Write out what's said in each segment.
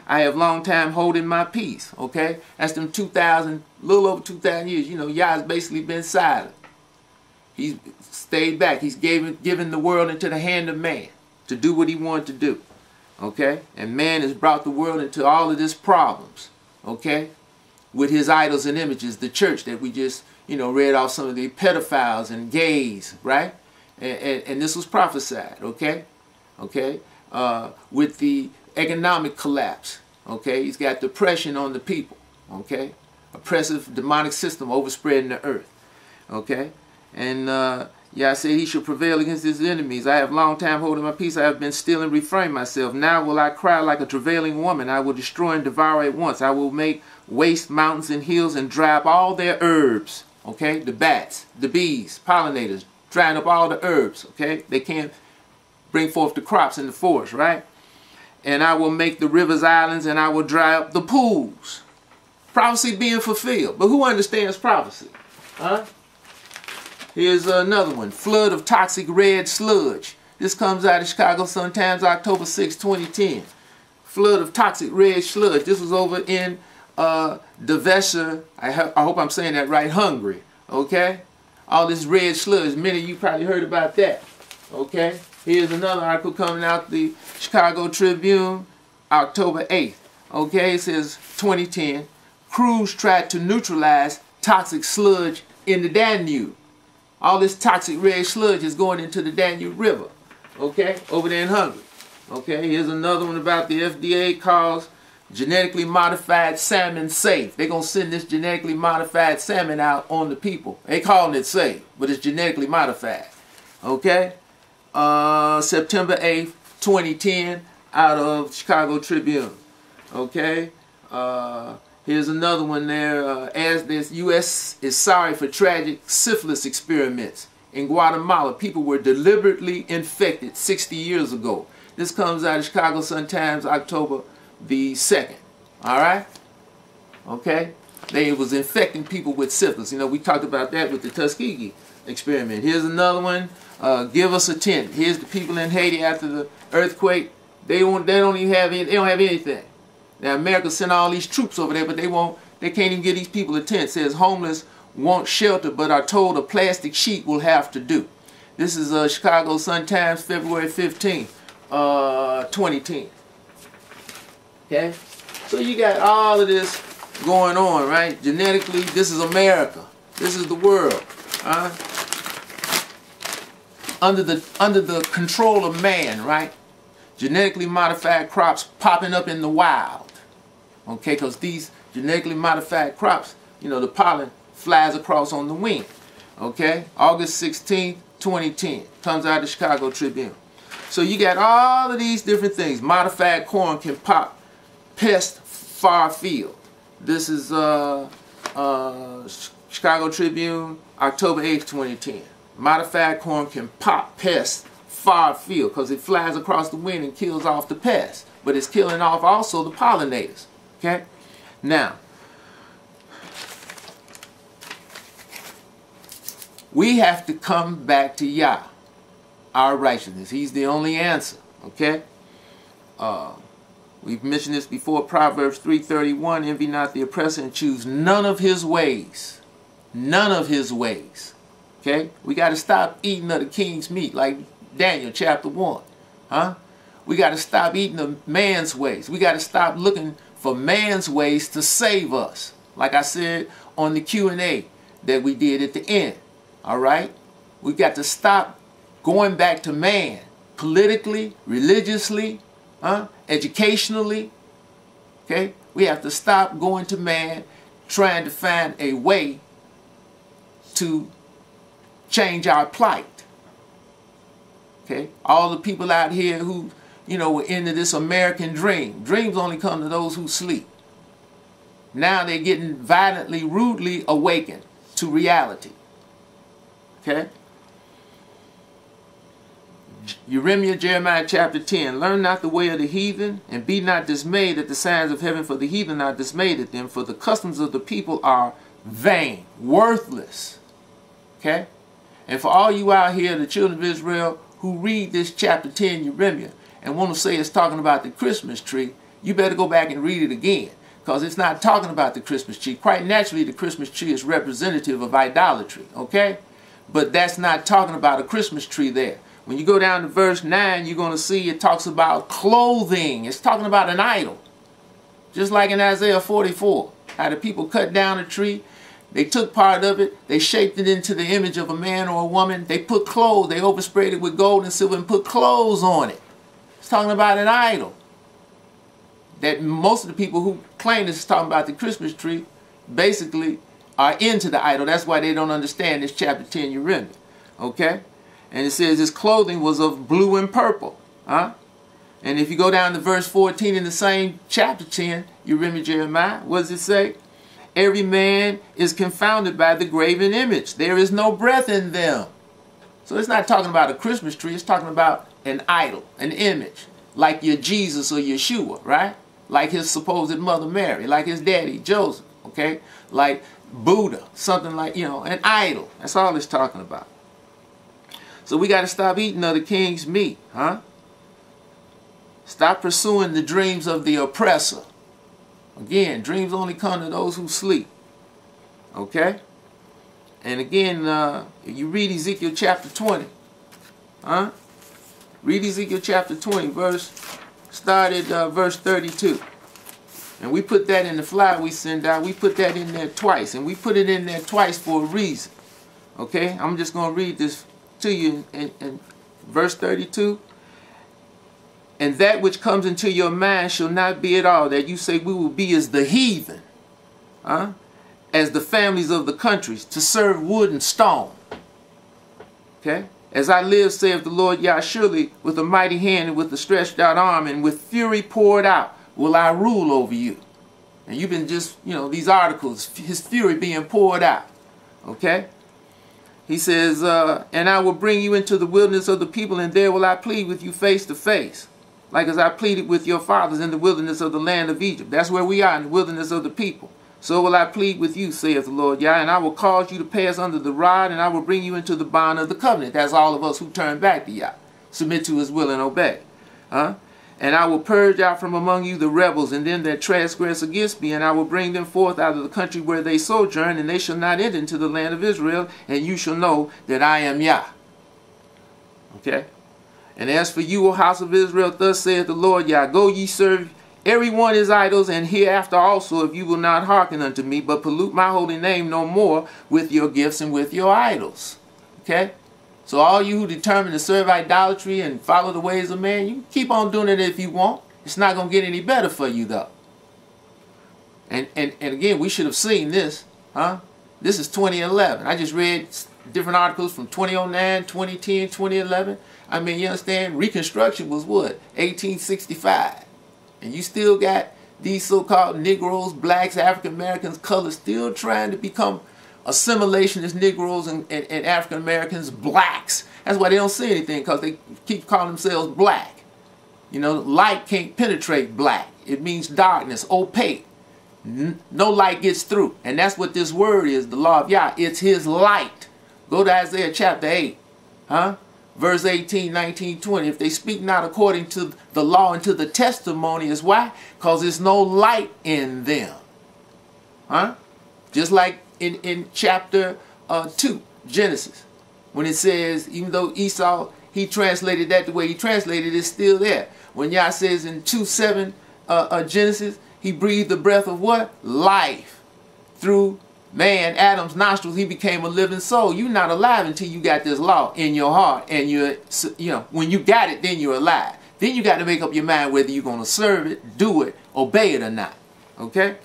I have long time holding my peace. Okay, that's them 2,000, little over 2,000 years. You know, Yah's basically been silent. He's stayed back. He's given the world into the hand of man to do what he wanted to do. Okay, and man has brought the world into all of these problems. Okay, with his idols and images, the church that we just, you know, read off some of the pedophiles and gays, right? And this was prophesied. Okay, with the economic collapse. Okay, he's got depression on the people. Okay, oppressive demonic system overspreading the earth. Okay, and Yah said he should prevail against his enemies. I have long time holding my peace. I have been still and refrained myself. Now will I cry like a travailing woman. I will destroy and devour at once. I will make waste mountains and hills and dry up all their herbs. Okay, the bats, the bees, pollinators, drying up all the herbs. Okay, they can't bring forth the crops in the forest, right? And I will make the rivers islands, and I will dry up the pools. Prophecy being fulfilled. But who understands prophecy? Huh? Here's another one. Flood of toxic red sludge. This comes out of Chicago Sun-Times, October 6, 2010. Flood of toxic red sludge. This was over in Devesha, I hope I'm saying that right, Hungary. Okay? All this red sludge. Many of you probably heard about that. Okay? Here's another article coming out the Chicago Tribune, October 8th. Okay, it says 2010. Crews tried to neutralize toxic sludge in the Danube. All this toxic red sludge is going into the Danube River. Okay, over there in Hungary. Okay, here's another one about the FDA calls genetically modified salmon safe. They're going to send this genetically modified salmon out on the people. They calling it safe, but it's genetically modified. Okay. September 8th, 2010, out of Chicago Tribune. Okay, here's another one there. As this U.S. is sorry for tragic syphilis experiments in Guatemala. People were deliberately infected 60 years ago. This comes out of Chicago Sun-Times, October the 2nd. All right? Okay? They was infecting people with syphilis. You know, we talked about that with the Tuskegee experiment. Here's another one. Give us a tent. Here's the people in Haiti after the earthquake. They don't have anything. Now America sent all these troops over there, but they can't even give these people a tent. It says homeless want shelter, but are told a plastic sheet will have to do. This is Chicago Sun-Times, February 15th, 2010. Okay, so you got all of this going on, right? Genetically, this is America. This is the world. Under the control of man, right? Genetically modified crops popping up in the wild. Okay, because these genetically modified crops, you know, the pollen flies across on the wing. Okay, August 16th, 2010. Comes out of the Chicago Tribune. So you got all of these different things. Modified corn can pop pest far field. This is Chicago Tribune, October 8th, 2010. Modified corn can pop pests far field because it flies across the wind and kills off the pests. But it's killing off also the pollinators. Okay? Now, we have to come back to Yah, our righteousness. He's the only answer. Okay? We've mentioned this before. Proverbs 3:31, envy not the oppressor and choose none of his ways. None of his ways. Okay? We got to stop eating of the king's meat, like Daniel chapter 1. Huh? We got to stop eating of man's ways. We got to stop looking for man's ways to save us. Like I said on the Q&A that we did at the end. All right? We got to stop going back to man politically, religiously, educationally. Okay? We have to stop going to man trying to find a way to change our plight. Okay? All the people out here who, you know, were into this American dream. Dreams only come to those who sleep. Now they're getting violently, rudely awakened to reality. Okay? Jeremiah chapter 10. Learn not the way of the heathen, and be not dismayed at the signs of heaven, for the heathen are dismayed at them, for the customs of the people are vain, worthless. Okay? And for all you out here, the children of Israel, who read this chapter 10, Yhwhudah, and want to say it's talking about the Christmas tree, you better go back and read it again, because it's not talking about the Christmas tree. Quite naturally, the Christmas tree is representative of idolatry, okay? But that's not talking about a Christmas tree there. When you go down to verse 9, you're going to see it talks about clothing. It's talking about an idol. Just like in Isaiah 44, how the people cut down a tree. They took part of it. They shaped it into the image of a man or a woman. They put clothes. They oversprayed it with gold and silver and put clothes on it. It's talking about an idol. That most of the people who claim this is talking about the Christmas tree basically are into the idol. That's why they don't understand this chapter 10 Yhwhudah. Okay? And it says his clothing was of blue and purple. Huh? And if you go down to verse 14 in the same chapter 10, Yhwhudah Jeremiah, what does it say? Every man is confounded by the graven image. There is no breath in them. So it's not talking about a Christmas tree. It's talking about an idol, an image. Like your Jesus or Yeshua, right? Like his supposed mother Mary. Like his daddy Joseph, okay? Like Buddha, something like, you know, an idol. That's all it's talking about. So we got to stop eating of the king's meat, huh? Stop pursuing the dreams of the oppressor. Again, dreams only come to those who sleep. Okay? And again, if you read Ezekiel chapter 20, huh? Read Ezekiel chapter 20, verse 32. And we put that in the flyer we send out. We put that in there twice. And we put it in there twice for a reason. Okay? I'm just going to read this to you in verse 32. And that which comes into your mind shall not be at all, that you say we will be as the heathen, as the families of the countries, to serve wood and stone. Okay? As I live, saith the Lord Yah, surely with a mighty hand and with a stretched out arm and with fury poured out will I rule over you. And you've been just, you know, these articles, his fury being poured out. Okay? He says, and I will bring you into the wilderness of the people, and there will I plead with you face to face, like as I pleaded with your fathers in the wilderness of the land of Egypt. That's where we are, in the wilderness of the people. So will I plead with you, saith the Lord Yah, and I will cause you to pass under the rod, and I will bring you into the bond of the covenant. That's all of us who turn back to Yah, submit to his will and obey. And I will purge out from among you the rebels, and them that transgress against me, and I will bring them forth out of the country where they sojourn, and they shall not enter into the land of Israel, and you shall know that I am Yah. Okay? And as for you, O house of Israel, thus saith the Lord Yah, go ye serve every one his idols, and hereafter also, if you will not hearken unto me, but pollute my holy name no more with your gifts and with your idols. Okay? So all you who determine to serve idolatry and follow the ways of man, you keep on doing it if you want. It's not going to get any better for you, though. And again, we should have seen this. This is 2011. I just read different articles from 2009, 2010, 2011. I mean, you understand? Reconstruction was what? 1865. And you still got these so-called Negroes, blacks, African Americans, colors still trying to become assimilationist Negroes and African Americans blacks. That's why they don't say anything, because they keep calling themselves black. You know, light can't penetrate black. It means darkness, opaque. No light gets through. And that's what this word is, the law of Yah. It's his light. Go to Isaiah chapter 8. Verse 18, 19, 20. If they speak not according to the law and to the testimony, is why? Because there's no light in them. Just like in chapter 2, Genesis, when it says, even though Esau, he translated that the way he translated it, it's still there. When Yah says in 2:7 Genesis, he breathed the breath of what? Life. Through man, Adam's nostrils, he became a living soul. You're not alive until you got this law in your heart. And you know, when you got it, then you're alive. Then you got to make up your mind whether you're going to serve it, do it, obey it or not. Okay?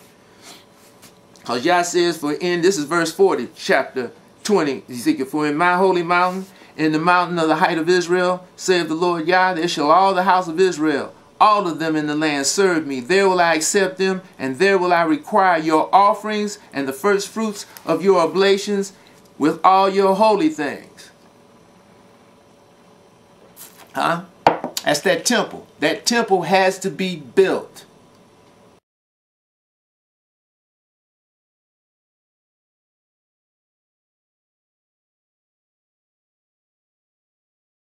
Because Yah says, this is verse 40, chapter 20, Ezekiel, for in my holy mountain, in the mountain of the height of Israel, saith the Lord Yah, there shall all the house of Israel, all of them in the land, serve me. There will I accept them, and there will I require your offerings and the first fruits of your oblations with all your holy things. That's that temple. That temple has to be built.